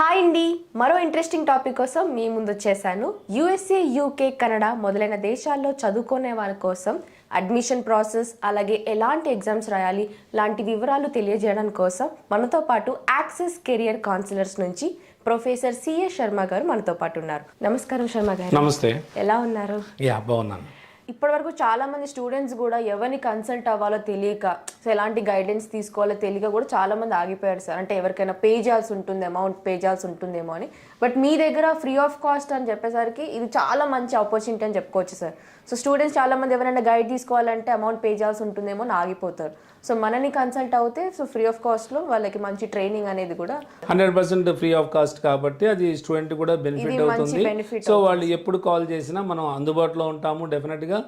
Hi అండి, మరో interesting topic కోసం మీ ముందు వచ్చేసాను. యూఎస్ఏ, యూకే, కెనడా మొదలైన దేశాల్లో చదువుకునే వాళ్ళ కోసం అడ్మిషన్ ప్రాసెస్, అలాగే ఎలాంటి ఎగ్జామ్స్ రాయాలి లాంటి వివరాలు తెలియజేయడం కోసం మనతో పాటు యాక్సెస్ కెరియర్ కౌన్సిలర్స్ నుంచి ప్రొఫెసర్ సిఏ శర్మ గారు మనతో పాటు ఉన్నారు. నమస్కారం శర్మ గారు. నమస్తే. ఎలా ఉన్నారు? బాగున్నాను. ఇప్పటివరకు చాలామంది స్టూడెంట్స్ కూడా ఎవరిని కన్సల్ట్ అవ్వాలో తెలియక, సో ఎలాంటి గైడెన్స్ తీసుకోవాలో తెలియక కూడా చాలామంది ఆగిపోయారు సార్. అంటే ఎవరికైనా పే చేయాల్సి ఉంటుంది, అమౌంట్ పే చేయాల్సి ఉంటుందేమో అని. బట్ మీ దగ్గర ఫ్రీ ఆఫ్ కాస్ట్ అని చెప్పేసరికి ఇది చాలా మంచి ఆపర్చునిటీ అని చెప్పుకోవచ్చు సార్. సో స్టూడెంట్స్ చాలామంది ఎవరైనా గైడ్ తీసుకోవాలంటే అమౌంట్ పే చేయాల్సి ఉంటుందేమో అని ఆగిపోతారు. సో మనని కన్సల్ట్ అవుతే సో ఫ్రీ ఆఫ్ కాస్ట్లో వాళ్ళకి మంచి ట్రైనింగ్ అనేది కూడా 100% ఫ్రీ ఆఫ్ కాస్ట్ కాబట్టి అది స్టూడెంట్ కూడా బెనిఫిట్ అవుతుంది. సో వాళ్ళు ఎప్పుడు కాల్ చేసినా మనం అందుబాటులో ఉంటాము డెఫినెట్గా.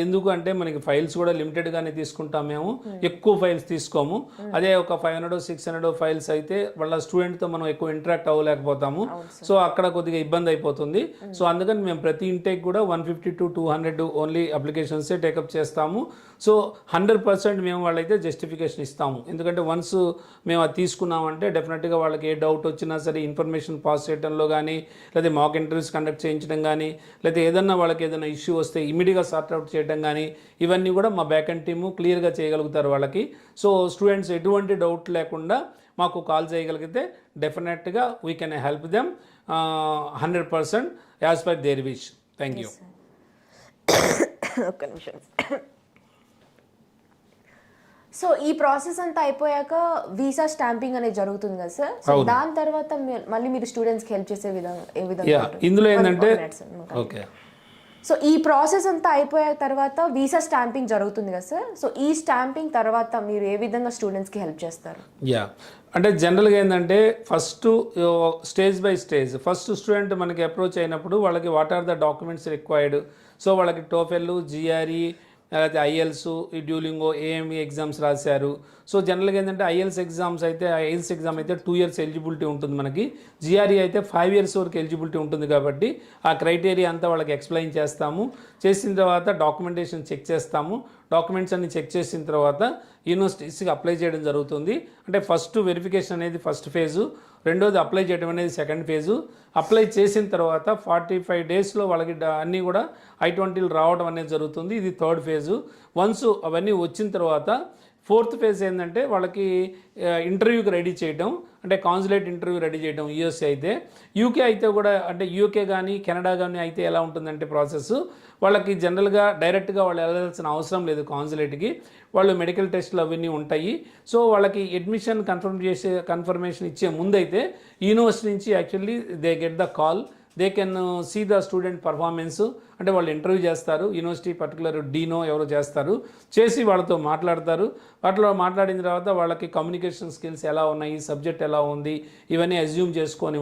ఎందుకు అంటే మనకి ఫైల్స్ కూడా లిమిటెడ్గానే తీసుకుంటాం మేము, ఎక్కువ ఫైల్స్ తీసుకోము. అదే ఒక 500-600 ఫైల్స్ అయితే వాళ్ళ స్టూడెంట్తో మనం ఎక్కువ ఇంటరాక్ట్ అవ్వలేకపోతాము. సో అక్కడ కొద్దిగా ఇబ్బంది అయిపోతుంది. సో అందుకని మేము ప్రతి ఇంటేక్ కూడా 150-200 ఓన్లీ అప్లికేషన్సే టేకప్ చేస్తాము. సో 100% మేము వాళ్ళైతే జస్టిఫికేషన్ ఇస్తాము. ఎందుకంటే వన్స్ మేము అది తీసుకున్నామంటే డెఫినెట్గా వాళ్ళకి ఏ డౌట్ వచ్చినా సరే ఇన్ఫర్మేషన్ పాస్ చేయడంలో కానీ, లేదా మాక్ ఇంటర్వ్యూస్ కండక్ట్ చేయించడం కానీ, లేదా ఏదన్నా వాళ్ళకి ఏదైనా ఇష్యూ వస్తే ఇమీడియట్గా సార్ట్ అవుట్ చేయడం కానీ, ఇవన్నీ కూడా మా బ్యాక్ అండ్ టీము క్లియర్గా చేయగలుగుతారు వాళ్ళకి. సో స్టూడెంట్స్ ఎటువంటి డౌట్ లేకుండా మాకు కాల్ చేయగలిగితే డెఫినెట్గా we can help them 100% as per their wish. Thank you. ఒక్క నిమిషం. సో ఈ ప్రాసెస్ అంతా అయిపోయాక వీసా స్టాంపింగ్ అనేది జరుగుతుంది కదా సార్. సో దాని తర్వాత మళ్ళీ మీరు స్టూడెంట్స్కి హెల్ప్ చేసే విధంగా ఇందులో ఏంటంటే ఓకే, సో ఈ ప్రాసెస్ అంతా అయిపోయే తర్వాత వీసా స్టాంపింగ్ జరుగుతుంది కదా సార్. సో ఈ స్టాంపింగ్ తర్వాత మీరు ఏ విధంగా స్టూడెంట్స్కి హెల్ప్ చేస్తారు? అంటే జనరల్గా ఏంటంటే first stage by stage, first student మనకి అప్రోచ్ అయినప్పుడు వాళ్ళకి what are the documents required. So వాళ్ళకి టోఫెల్, జిఆర్ఈ, లేకపోతే ఐఎల్స్, ఈ డ్యూలింగో, ఏఎంఈ ఎగ్జామ్స్ రాశారు. సో జనరల్గా ఏంటంటే ఐఎల్స్ ఎగ్జామ్ అయితే 2 years ఎలిజిబిలిటీ ఉంటుంది మనకి. జిఆర్ఈ అయితే 5 years వరకు ఎలిజిబిలిటీ ఉంటుంది. కాబట్టి ఆ క్రైటీరియా అంతా వాళ్ళకి ఎక్స్ప్లెయిన్ చేస్తాము. చేసిన తర్వాత డాక్యుమెంటేషన్ చెక్ చేస్తాము. డాక్యుమెంట్స్ అన్ని చెక్ చేసిన తర్వాత యూనివర్సిటీస్కి అప్లై చేయడం జరుగుతుంది. అంటే ఫస్ట్ వెరిఫికేషన్ అనేది ఫస్ట్ ఫేజు, రెండోది అప్లై చేయడం అనేది సెకండ్ ఫేజు. అప్లై చేసిన తర్వాత 45 daysలో వాళ్ళకి అన్నీ కూడా I-20 రావడం అనేది జరుగుతుంది. ఇది థర్డ్ ఫేజు. వన్స్ అవన్నీ వచ్చిన తర్వాత ఫోర్త్ ఫేజ్ ఏంటంటే వాళ్ళకి ఇంటర్వ్యూకి రెడీ చేయడం, అంటే కాన్సులేట్ ఇంటర్వ్యూ రెడీ చేయడం యూఎస్ఏ అయితే. యూకే అయితే కూడా, అంటే యూకే కానీ కెనడా కానీ అయితే ఎలా ఉంటుందంటే ప్రాసెస్, వాళ్ళకి జనరల్గా డైరెక్ట్గా వాళ్ళు వెళ్ళాల్సిన అవసరం లేదు కాన్సులేట్కి. వాళ్ళు మెడికల్ టెస్ట్లు అవన్నీ ఉంటాయి. సో వాళ్ళకి అడ్మిషన్ కన్ఫర్మేషన్ ఇచ్చే ముందైతే యూనివర్సిటీ నుంచి actually they get the call, they can see the student performance. అంటే వాళ్ళు ఇంటర్వ్యూ చేస్తారు, యూనివర్సిటీ పర్టికులర్ డీనో ఎవరో చేస్తారు, చేసి వాళ్ళతో మాట్లాడతారు. వాటిలో మాట్లాడిన తర్వాత వాళ్ళకి కమ్యూనికేషన్ స్కిల్స్ ఎలా ఉన్నాయి, సబ్జెక్ట్ ఎలా ఉంది, ఇవన్నీ అజ్యూమ్ చేసుకొని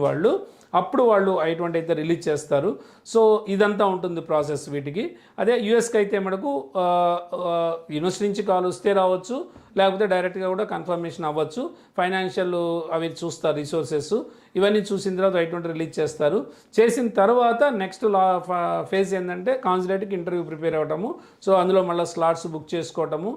అప్పుడు వాళ్ళు I-20 అయితే రిలీజ్ చేస్తారు. సో ఇదంతా ఉంటుంది ప్రాసెస్ వీటికి. అదే యూఎస్కి అయితే మనకు యూనివర్సిటీ నుంచి కాల్ వస్తే రావచ్చు, లేకపోతే డైరెక్ట్గా కూడా కన్ఫర్మేషన్ అవ్వచ్చు. ఫైనాన్షియల్ అవి చూస్తారు, రిసోర్సెస్ ఇవన్నీ చూసిన తర్వాత I-20 రిలీజ్ చేస్తారు. చేసిన తర్వాత నెక్స్ట్ ఫేజ్ ఏంటంటే కాన్సులేట్కి ఇంటర్వ్యూ ప్రిపేర్ అవ్వటము. సో అందులో మళ్ళీ స్లాట్స్ బుక్ చేసుకోవటము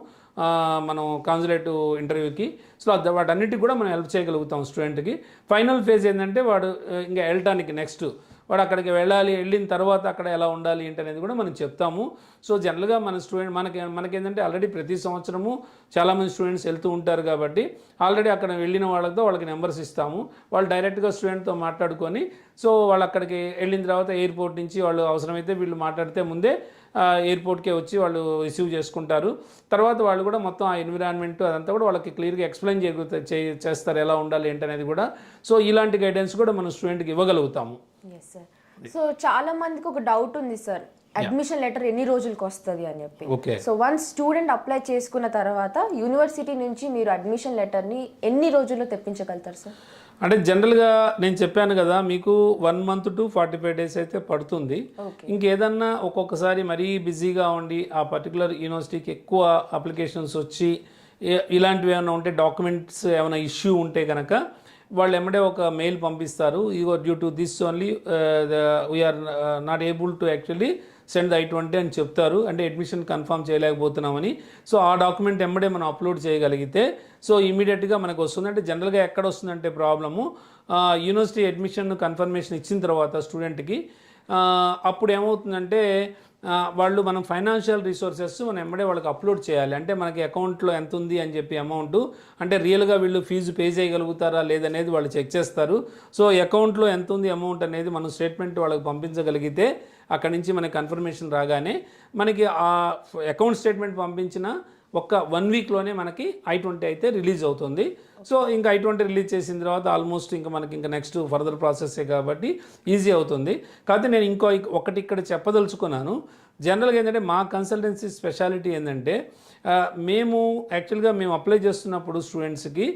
మనం కాన్సులేట్ ఇంటర్వ్యూకి. సో వాటన్నిటికి కూడా మనం హెల్ప్ చేయగలుగుతాం స్టూడెంట్కి. ఫైనల్ ఫేజ్ ఏంటంటే వాడు ఇంకా వెళ్ళటానికి నెక్స్ట్ వాడు అక్కడికి వెళ్ళిన తర్వాత అక్కడ ఎలా ఉండాలి ఏంటి అనేది కూడా మనం చెప్తాము. సో జనరల్గా మన స్టూడెంట్ మనకేంటంటే ఆల్రెడీ ప్రతి సంవత్సరము చాలామంది స్టూడెంట్స్ వెళ్తూ ఉంటారు కాబట్టి ఆల్రెడీ అక్కడ వెళ్ళిన వాళ్ళకి నెంబర్స్ ఇస్తాము. వాళ్ళు డైరెక్ట్గా స్టూడెంట్తో మాట్లాడుకొని, సో వాళ్ళు అక్కడికి వెళ్ళిన తర్వాత ఎయిర్పోర్ట్ నుంచి వాళ్ళు అవసరమైతే వీళ్ళు మాట్లాడితే ముందే ఎయిర్పోర్ట్కే వచ్చి వాళ్ళు రిసీవ్ చేసుకుంటారు. తర్వాత వాళ్ళు కూడా మొత్తం ఆ ఎన్విరాన్మెంట్ అదంతా కూడా వాళ్ళకి క్లియర్గా ఎక్స్ప్లెయిన్ చేస్తారు ఎలా ఉండాలి ఏంటనేది కూడా. సో ఇలాంటి గైడెన్స్ కూడా మనం స్టూడెంట్కి ఇవ్వగలుగుతాము. సో చాలా మందికి ఒక డౌట్ ఉంది సార్, అడ్మిషన్ లెటర్ ఎన్ని రోజులకు వస్తుంది అని చెప్పి. సో వన్స్ స్టూడెంట్ అప్లై చేసుకున్న తర్వాత యూనివర్సిటీ నుంచి మీరు అడ్మిషన్ లెటర్ని ఎన్ని రోజుల్లో తెప్పించగలుగుతారు సార్? అంటే జనరల్గా నేను చెప్పాను కదా మీకు 1 month to 45 days అయితే పడుతుంది. ఇంకేదన్నా ఒక్కొక్కసారి మరీ బిజీగా ఉండి ఆ పర్టికులర్ యూనివర్సిటీకి ఎక్కువ అప్లికేషన్స్ వచ్చి ఇలాంటివి ఏమైనా ఉంటే, డాక్యుమెంట్స్ ఏమైనా ఇష్యూ ఉంటే కనుక వాళ్ళు ఎమ్మడే ఒక మెయిల్ పంపిస్తారు. Due to this only we are not able to actually send I-20 అని చెప్తారు, అంటే అడ్మిషన్ కన్ఫర్మ్ చేయలేకపోతున్నామని. సో ఆ డాక్యుమెంట్ ఎమ్మడే మనం అప్లోడ్ చేయగలిగితే సో ఇమీడియట్గా మనకు వస్తుంది. అంటే జనరల్గా ఎక్కడ వస్తుందంటే ప్రాబ్లము యూనివర్సిటీ అడ్మిషన్ కన్ఫర్మేషన్ ఇచ్చిన తర్వాత స్టూడెంట్కి అప్పుడు ఏమవుతుందంటే వాళ్ళు మనం ఫైనాన్షియల్ రిసోర్సెస్ మనం వెంబడే వాళ్ళకి అప్లోడ్ చేయాలి. అంటే మనకి అకౌంట్లో ఎంత ఉంది అని చెప్పి అమౌంట్, అంటే రియల్గా వీళ్ళు ఫీజు పే చేయగలుగుతారా లేదనేది వాళ్ళు చెక్ చేస్తారు. సో అకౌంట్లో ఎంత ఉంది అమౌంట్ అనేది మనం స్టేట్మెంట్ వాళ్ళకి పంపించగలిగితే అక్కడి నుంచి మనకి కన్ఫర్మేషన్ రాగానే మనకి ఆ అకౌంట్ స్టేట్మెంట్ పంపించిన ఒక్క 1 వీక్లోనే మనకి I-20 అయితే రిలీజ్ అవుతుంది. సో ఇంకా I-20 రిలీజ్ చేసిన తర్వాత ఆల్మోస్ట్ ఇంకా మనకి ఇంకా నెక్స్ట్ ఫర్దర్ ప్రాసెస్సే కాబట్టి ఈజీ అవుతుంది. కాకపోతే నేను ఒకటి ఇక్కడ చెప్పదలుచుకున్నాను. జనరల్గా ఏంటంటే మా కన్సల్టెన్సీ స్పెషాలిటీ ఏంటంటే మేము యాక్చువల్గా మేము అప్లై చేస్తున్నప్పుడు స్టూడెంట్స్కి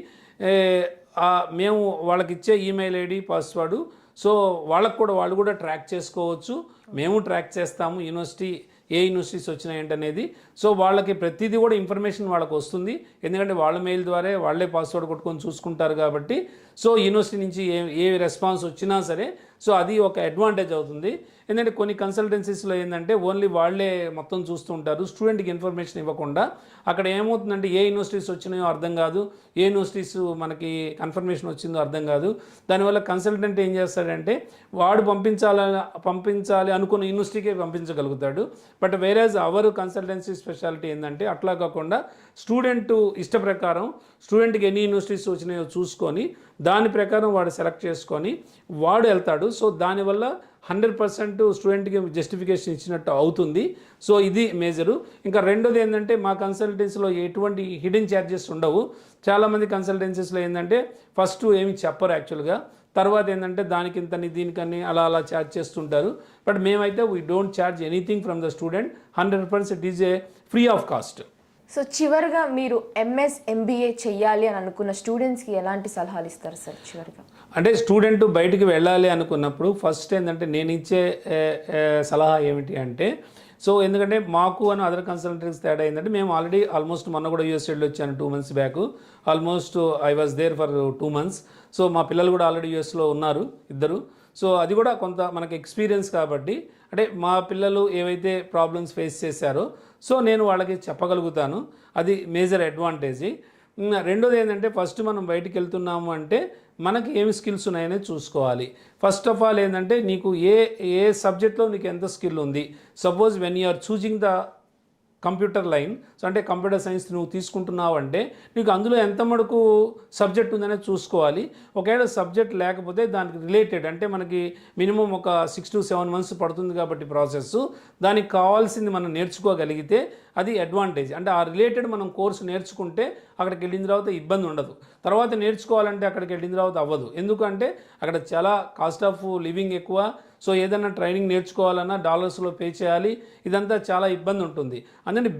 మేము వాళ్ళకి ఇచ్చే ఈమెయిల్ ఐడి పాస్వర్డ్, సో వాళ్ళు కూడా ట్రాక్ చేసుకోవచ్చు, మేము ట్రాక్ చేస్తాము ఏ యూనివర్సిటీస్ వచ్చినాయంటనేది. సో వాళ్ళకి ప్రతిదీ కూడా ఇన్ఫర్మేషన్ వాళ్ళకి వస్తుంది, ఎందుకంటే వాళ్ళ మెయిల్ ద్వారా వాళ్ళే పాస్వర్డ్ కొట్టుకొని చూసుకుంటారు కాబట్టి. సో యూనివర్సిటీ నుంచి ఏ రెస్పాన్స్ వచ్చినా సరే సో అది ఒక అడ్వాంటేజ్ అవుతుంది. ఎందుకంటే కొన్ని కన్సల్టెన్సీస్లో ఏంటంటే ఓన్లీ వాళ్ళే మొత్తం చూస్తూ ఉంటారు, స్టూడెంట్కి ఇన్ఫర్మేషన్ ఇవ్వకుండా. అక్కడ ఏమవుతుందంటే ఏ యూనివర్సిటీస్ వచ్చినాయో అర్థం కాదు, ఏ యూనివర్సిటీస్ మనకి కన్ఫర్మేషన్ వచ్చిందో అర్థం కాదు. దానివల్ల కన్సల్టెంట్ ఏం చేస్తాడంటే వాడు పంపించాలి అనుకున్న యూనివర్సిటీకే పంపించగలుగుతాడు. బట్ వేరేజ్ అవర్ కన్సల్టెన్సీ స్పెషాలిటీ ఏంటంటే అట్లా కాకుండా స్టూడెంట్ ఇష్ట ప్రకారం స్టూడెంట్కి ఎన్ని యూనివర్సిటీస్ వచ్చినాయో చూసుకొని దాని ప్రకారం వాడు సెలెక్ట్ చేసుకొని వాడు వెళ్తాడు. సో దానివల్ల 100% స్టూడెంట్కి జస్టిఫికేషన్ ఇచ్చినట్టు అవుతుంది. సో ఇది మేజరు. ఇంకా రెండోది ఏంటంటే మా కన్సల్టెన్సీలో ఎటువంటి హిడెన్ ఛార్జెస్ ఉండవు. చాలామంది కన్సల్టెన్సీస్లో ఏంటంటే ఫస్ట్ ఏమి చెప్పరు యాక్చువల్గా, తర్వాత ఏంటంటే దానికింతని దీనికని అలా ఛార్జ్ చేస్తుంటారు. బట్ మేమైతే we don't charge anything from the student, 100% it is a free of cost. So చివరిగా మీరు MS MBA చెయ్యాలి అని అనుకున్న స్టూడెంట్స్కి ఎలాంటి సలహాలు ఇస్తారు సార్ చివరిగా? అంటే స్టూడెంట్ బయటికి వెళ్ళాలి అనుకున్నప్పుడు ఫస్ట్ ఏంటంటే నేను ఇచ్చే సలహా ఏమిటి అంటే, సో ఎందుకంటే మాకు అని అదర్ కన్సల్టెన్సీస్ తేడా ఏంటంటే మేము ఆల్మోస్ట్ మొన్న కూడా యూఎస్ వెళ్ళి వచ్చాను 2 months back. Almost I was there for 2 months. So మా పిల్లలు కూడా ఆల్రెడీ యూఎస్లో ఉన్నారు ఇద్దరు. సో అది కూడా కొంత మనకి ఎక్స్పీరియన్స్ కాబట్టి, అంటే మా పిల్లలు ఏవైతే ప్రాబ్లమ్స్ ఫేస్ చేశారో సో నేను వాళ్ళకి చెప్పగలుగుతాను, అది మేజర్ అడ్వాంటేజ్. రెండోది ఏంటంటే ఫస్ట్ మనం బయటికి వెళ్తున్నాము అంటే మనకి ఏమి స్కిల్స్ ఉన్నాయని చూసుకోవాలి. ఫస్ట్ ఆఫ్ ఆల్ ఏంటంటే నీకు ఏ సబ్జెక్ట్లో నీకు ఎంత స్కిల్ ఉంది. Suppose when you are choosing the computer line, so అంటే కంప్యూటర్ సైన్స్ నువ్వు తీసుకుంటున్నావు అంటే నీకు అందులో ఎంత మటుకు సబ్జెక్ట్ ఉందనేది చూసుకోవాలి. ఒకవేళ సబ్జెక్ట్ లేకపోతే దానికి రిలేటెడ్ అంటే మనకి మినిమం ఒక 6 to 7 months పడుతుంది కాబట్టి ప్రాసెస్, దానికి కావాల్సింది మనం నేర్చుకోగలిగితే అది అడ్వాంటేజ్. అంటే ఆ రిలేటెడ్ మనం కోర్సు నేర్చుకుంటే అక్కడికి వెళ్ళిన తర్వాత ఇబ్బంది ఉండదు. తర్వాత నేర్చుకోవాలంటే అక్కడికి వెళ్ళిన తర్వాత అవ్వదు, ఎందుకంటే అక్కడ చాలా కాస్ట్ ఆఫ్ లివింగ్ ఎక్కువ. సో ఏదైనా ట్రైనింగ్ నేర్చుకోవాలన్నా డాలర్స్లో పే చేయాలి, ఇదంతా చాలా ఇబ్బంది ఉంటుంది. అందుకని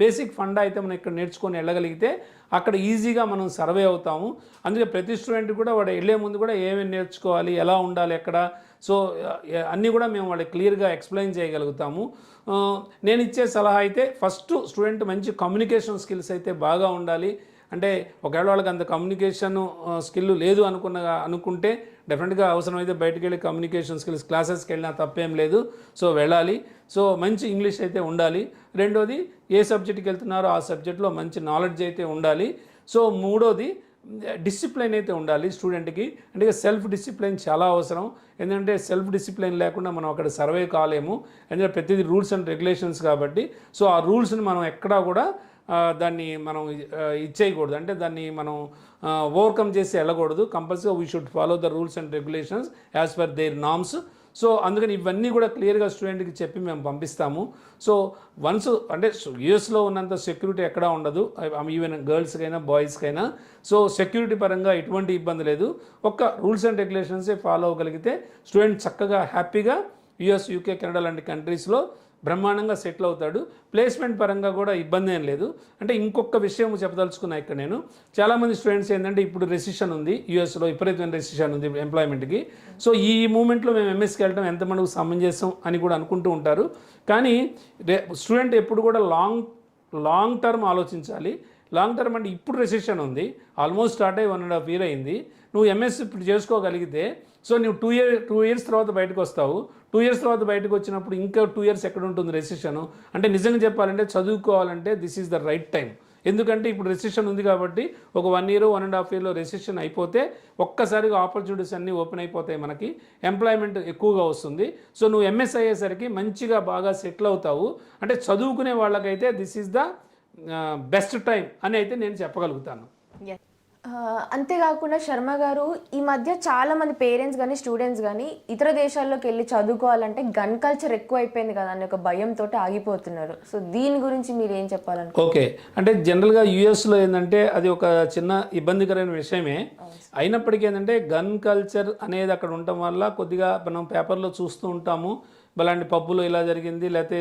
బేసిక్ ఫండ్ అయితే మనం ఇక్కడ నేర్చుకొని వెళ్ళగలిగితే అక్కడ ఈజీగా మనం సర్వే అవుతాము. అందుకే ప్రతి స్టూడెంట్ కూడా వాడు వెళ్ళే ముందు కూడా ఏమేమి నేర్చుకోవాలి, ఎలా ఉండాలి ఎక్కడ, సో అన్నీ కూడా మేము వాళ్ళకి క్లియర్గా ఎక్స్ప్లెయిన్ చేయగలుగుతాము. నేను ఇచ్చే సలహా అయితే ఫస్ట్ స్టూడెంట్ మంచి కమ్యూనికేషన్ స్కిల్స్ అయితే బాగా ఉండాలి. అంటే ఒకవేళ వాళ్ళకి అంత కమ్యూనికేషన్ స్కిల్ లేదు అనుకుంటే డెఫినెట్గా అవసరమైతే బయటకు వెళ్ళి కమ్యూనికేషన్ స్కిల్స్ క్లాసెస్కి వెళ్ళినా తప్పేం లేదు. సో వెళ్ళాలి. సో మంచి ఇంగ్లీష్ అయితే ఉండాలి. రెండోది ఏ సబ్జెక్ట్కి వెళ్తున్నారో ఆ సబ్జెక్ట్లో మంచి నాలెడ్జ్ అయితే ఉండాలి. సో మూడోది డిసిప్లైన్ అయితే ఉండాలి స్టూడెంట్కి. అంటే సెల్ఫ్ డిసిప్లైన్ చాలా అవసరం, ఎందుకంటే సెల్ఫ్ డిసిప్లైన్ లేకుండా మనం అక్కడ సర్వే కాలేము. ఎందుకంటే ప్రతిదీ రూల్స్ అండ్ రెగ్యులేషన్స్ కాబట్టి. సో ఆ రూల్స్ని మనం ఎక్కడా కూడా దాన్ని మనం ఇచ్చేయకూడదు, అంటే దాన్ని మనం ఓవర్కమ్ చేసి వెళ్ళకూడదు. కంపల్సరీగా we should follow the rules and regulations as per their norms. So అందుకని ఇవన్నీ కూడా క్లియర్గా స్టూడెంట్కి చెప్పి మేము పంపిస్తాము. సో వన్స్ అంటే యూఎస్లో ఉన్నంత సెక్యూరిటీ ఎక్కడా ఉండదు, ఈవెన్ గర్ల్స్కైనా బాయ్స్కైనా. సో సెక్యూరిటీ పరంగా ఎటువంటి ఇబ్బంది లేదు. ఒక్క రూల్స్ అండ్ రెగ్యులేషన్సే ఫాలో అవ్వగలిగితే స్టూడెంట్ చక్కగా హ్యాపీగా US, UK, కెనడా లాంటి కంట్రీస్లో బ్రహ్మాండంగా సెటిల్ అవుతాడు. ప్లేస్మెంట్ పరంగా కూడా ఇబ్బంది ఏం లేదు. అంటే ఇంకొక విషయం చెప్పదలుచుకున్నా ఇక్కడ నేను, చాలామంది స్టూడెంట్స్ ఏంటంటే ఇప్పుడు రెసిషన్ ఉంది, యూఎస్లో విపరీతమైన రెసిషన్ ఉంది ఎంప్లాయ్మెంట్కి. సో ఈ మూమెంట్లో మేము MSకి వెళ్ళడం ఎంత మనకు సమంజసం అని కూడా అనుకుంటూ ఉంటారు. కానీ స్టూడెంట్ ఎప్పుడు కూడా లాంగ్ టర్మ్ ఆలోచించాలి. లాంగ్ టర్మ్ అంటే ఇప్పుడు రెసిషన్ ఉంది, ఆల్మోస్ట్ స్టార్ట్ అయ్యి 1.5 years అయింది. నువ్వు MS ఇప్పుడు చేసుకోగలిగితే సో నువ్వు 2 years తర్వాత బయటకు వస్తావు. 2 years తర్వాత బయటకు వచ్చినప్పుడు ఇంకా 2 years ఎక్కడ ఉంటుంది రెసిషన్. అంటే నిజంగా చెప్పాలంటే చదువుకోవాలంటే this is the right time. ఎందుకంటే ఇప్పుడు రెసిషన్ ఉంది కాబట్టి ఒక 1 year 1.5 yearలో రెసిషన్ అయిపోతే ఒక్కసారిగా ఆపర్చునిటీస్ అన్నీ ఓపెన్ అయిపోతాయి, మనకి ఎంప్లాయ్మెంట్ ఎక్కువగా వస్తుంది. సో నువ్వు ఎంఎస్ అయ్యేసరికి మంచిగా బాగా సెటిల్ అవుతావు. అంటే చదువుకునే వాళ్ళకైతే this is the best time అని అయితే నేను చెప్పగలుగుతాను. అంతేకాకుండా శర్మ గారు, ఈ మధ్య చాలా మంది పేరెంట్స్ కానీ స్టూడెంట్స్ కానీ ఇతర దేశాల్లోకి వెళ్ళి చదువుకోవాలంటే గన్ కల్చర్ ఎక్కువ అయిపోయింది కదా అనే ఒక భయంతో ఆగిపోతున్నారు. సో దీని గురించి మీరు ఏం చెప్పాలనుకో? ఓకే, అంటే జనరల్గా యూఎస్లో ఏంటంటే అది ఒక చిన్న ఇబ్బందికరమైన విషయమే. అయినప్పటికీ ఏంటంటే గన్ కల్చర్ అనేది అక్కడ ఉండటం వల్ల కొద్దిగా మనం పేపర్లో చూస్తూ ఉంటాము, బలాంటి పబ్బులో ఇలా జరిగింది, లేకపోతే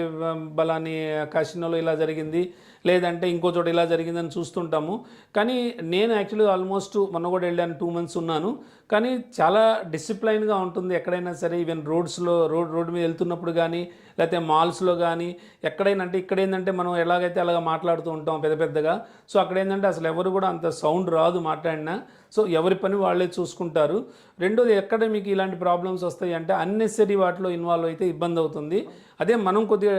బలాని కాసినోలో ఇలా జరిగింది, లేదంటే ఇంకో చోట ఇలా జరిగిందని చూస్తుంటాము. కానీ నేను యాక్చువల్లీ ఆల్మోస్ట్ మొన్న కూడా వెళ్ళాను, 2 months ఉన్నాను. కానీ చాలా డిసిప్లైన్గా ఉంటుంది ఎక్కడైనా సరే. ఈవెన్ రోడ్ మీద వెళ్తున్నప్పుడు కానీ, లేకపోతే మాల్స్లో కానీ ఎక్కడైనా. అంటే ఇక్కడ ఏంటంటే మనం ఎలాగైతే అలాగ మాట్లాడుతూ ఉంటాం పెద్దగా. సో అక్కడ ఏంటంటే అసలు ఎవరు కూడా అంత సౌండ్ రాదు మాట్లాడినా. సో ఎవరి పని వాళ్ళే చూసుకుంటారు. రెండోది, ఎక్కడ మీకు ఇలాంటి ప్రాబ్లమ్స్ వస్తాయి అంటే అన్నెసరీ వాటిలో ఇన్వాల్వ్ అయితే ఇబ్బంది అవుతుంది. అదే మనం కొద్దిగా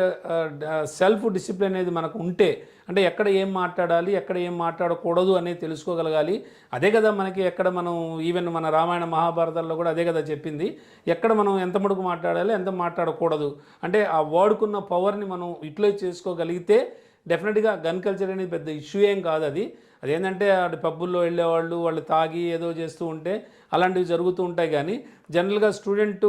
సెల్ఫ్ డిసిప్లిన్ అనేది మనకు ఉంటే, అంటే ఎక్కడ ఏం మాట్లాడాలి, ఎక్కడ ఏం మాట్లాడకూడదు అనేది తెలుసుకోగలగాలి. అదే కదా మనకి ఎక్కడ మనం ఈవెన్ మన రామాయణ మహాభారతాల్లో కూడా అదే కదా చెప్పింది, ఎక్కడ మనం ఎంత మటుకు మాట్లాడాలి, ఎంత మాట్లాడకూడదు. అంటే ఆ వాడుకున్న పవర్ని మనం యూటిలైజ్ చేసుకోగలిగితే డెఫినెట్గా గన్ కల్చర్ అనేది పెద్ద ఇష్యూ ఏం కాదు. అదేంటంటే అటు పబ్బుల్లో వెళ్ళేవాళ్ళు, వాళ్ళు తాగి ఏదో చేస్తూ ఉంటే అలాంటివి జరుగుతూ ఉంటాయి. కానీ జనరల్గా స్టూడెంట్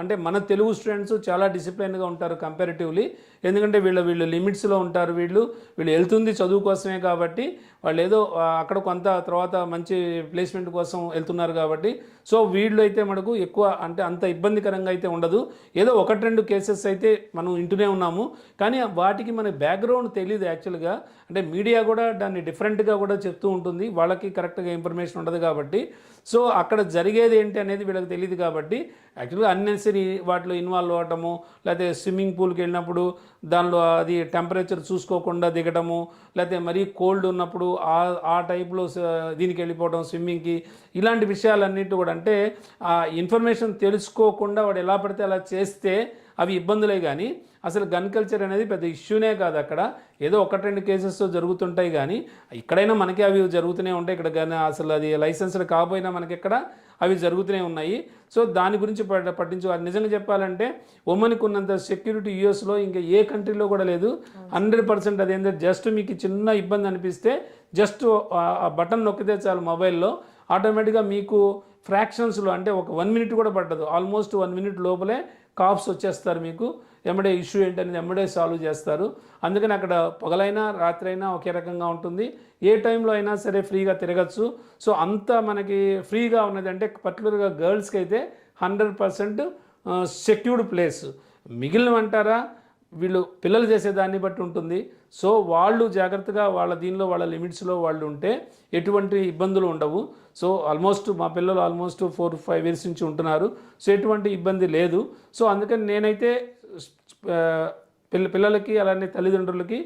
అంటే మన తెలుగు స్టూడెంట్స్ చాలా డిసిప్లైన్గా ఉంటారు కంపారిటివ్లీ. ఎందుకంటే వీళ్ళు లిమిట్స్లో ఉంటారు. వీళ్ళు వెళ్తుంది చదువు కోసమే కాబట్టి వాళ్ళు ఏదో అక్కడ కొంత తర్వాత మంచి ప్లేస్మెంట్ కోసం వెళ్తున్నారు కాబట్టి. సో వీళ్ళు అయితే మనకు ఎక్కువ అంటే అంత ఇబ్బందికరంగా అయితే ఉండదు. ఏదో 1-2 కేసెస్ అయితే మనం వింటూనే ఉన్నాము. కానీ వాటికి మన బ్యాక్గ్రౌండ్ తెలియదు యాక్చువల్గా. అంటే మీడియా కూడా దాన్ని డిఫరెంట్గా కూడా చెప్తూ ఉంటుంది, వాళ్ళకి కరెక్ట్గా ఇన్ఫర్మేషన్ ఉండదు కాబట్టి. సో అక్కడ జరిగేది ఏంటి అనేది వీళ్ళకి తెలియదు కాబట్టి యాక్చువల్గా అన్నెసరీ వాటిలో ఇన్వాల్వ్ అవ్వటము, లేకపోతే స్విమ్మింగ్ పూల్కి వెళ్ళినప్పుడు దానిలో అది టెంపరేచర్ చూసుకోకుండా దిగటము, లేకపోతే మరీ కోల్డ్ ఉన్నప్పుడు ఆ టైప్లో దీనికి వెళ్ళిపోవడం స్విమ్మింగ్కి, ఇలాంటి విషయాలన్నిటి కూడా అంటే ఆ ఇన్ఫర్మేషన్ తెలుసుకోకుండా వాడు ఎలా పడితే అలా చేస్తే అవి ఇబ్బందులే. కానీ అసలు గన్ కల్చర్ అనేది పెద్ద ఇష్యూనే కాదు. అక్కడ ఏదో 1-2 కేసెస్ జరుగుతుంటాయి, కానీ ఇక్కడైనా మనకి అవి జరుగుతూనే ఉంటాయి. ఇక్కడ కానీ అసలు అది లైసెన్స్డ్ కాకపోయినా మనకి ఇక్కడ అవి జరుగుతూనే ఉన్నాయి. సో దాని గురించి పట్టించుకోవాలి. నిజంగా చెప్పాలంటే ఉమెన్కి ఉన్నంత సెక్యూరిటీ యూఎస్లో ఇంకా ఏ కంట్రీలో కూడా లేదు. 100% అదేంటంటే జస్ట్ మీకు చిన్న ఇబ్బంది అనిపిస్తే జస్ట్ ఆ బటన్ నొక్కితే చాలు మొబైల్లో, ఆటోమేటిక్గా మీకు ఫ్రాక్షన్స్లో అంటే ఒక 1 minute కూడా పట్టదు, ఆల్మోస్ట్ 1 minute లోపలే కాప్స్ వచ్చేస్తారు. మీకు ఎమ్మడే ఇష్యూ ఏంటనేది ఎమ్మడే సాల్వ్ చేస్తారు. అందుకని అక్కడ పగలైనా రాత్రైనా ఒకే రకంగా ఉంటుంది. ఏ టైంలో అయినా సరే ఫ్రీగా తిరగచ్చు. సో అంతా మనకి ఫ్రీగా ఉన్నదంటే పర్టికులర్గా గర్ల్స్కి అయితే 100% సెక్యూర్డ్ ప్లేస్. మిగిలినవంటారా వీళ్ళు పిల్లలు చేసేదాన్ని బట్టి ఉంటుంది. సో వాళ్ళు జాగ్రత్తగా వాళ్ళ వాళ్ళ లిమిట్స్లో వాళ్ళు ఉంటే ఎటువంటి ఇబ్బందులు ఉండవు. సో ఆల్మోస్ట్ మా పిల్లలు ఆల్మోస్ట్ 4-5 years నుంచి ఉంటున్నారు. సో ఎటువంటి ఇబ్బంది లేదు. సో అందుకని నేనైతే పిల్లలకి అలానే తల్లిదండ్రులకి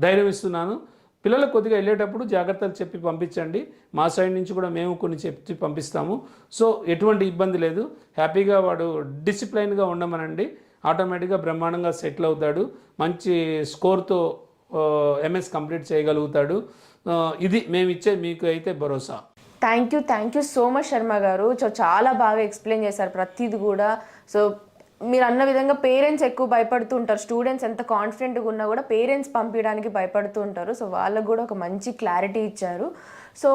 ధైర్యం ఇస్తున్నాను. పిల్లలకు కొద్దిగా వెళ్ళేటప్పుడు జాగ్రత్తలు చెప్పి పంపించండి. మా సైడ్ నుంచి కూడా మేము కొన్ని చెప్పి పంపిస్తాము. సో ఎటువంటి ఇబ్బంది లేదు. హ్యాపీగా వాడు డిసిప్లైన్గా ఉండమనండి, ఆటోమేటిక్గా బ్రహ్మాండంగా సెటిల్ అవుతాడు. మంచి స్కోర్తో ఎంఎస్ కంప్లీట్ చేయగలుగుతాడు. ఇది మేము ఇచ్చే మీకు అయితే భరోసా. Thank you so much Sharma గారు. సో చాలా బాగా ఎక్స్ప్లెయిన్ చేశారు ప్రతిది కూడా. సో మీరు అన్న విధంగా పేరెంట్స్ ఎక్కువ భయపడుతూ ఉంటారు. స్టూడెంట్స్ ఎంత కాన్ఫిడెంట్గా ఉన్నా కూడా పేరెంట్స్ పంపించడానికి భయపడుతూ ఉంటారు. సో వాళ్ళకు కూడా ఒక మంచి క్లారిటీ ఇచ్చారు. సో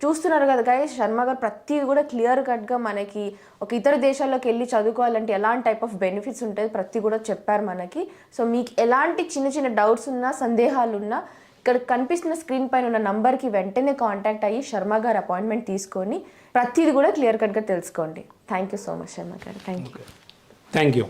చూస్తున్నారు కదా గైస్, శర్మ గారు ప్రతిదీ కూడా క్లియర్ కట్గా మనకి ఒక ఇతర దేశాల్లోకి వెళ్ళి చదువుకోవాలంటే ఎలాంటి టైప్ ఆఫ్ బెనిఫిట్స్ ఉంటుంది ప్రతి కూడా చెప్పారు మనకి. సో మీకు ఎలాంటి చిన్న డౌట్స్ ఉన్నా సందేహాలు ఉన్నా ఇక్కడ కనిపిస్తున్న స్క్రీన్ పైన ఉన్న నంబర్కి వెంటనే కాంటాక్ట్ అయ్యి శర్మ గారు అపాయింట్మెంట్ తీసుకొని ప్రతిదీ కూడా క్లియర్ కట్గా తెలుసుకోండి. Thank you so much Sharma garu. Thank you.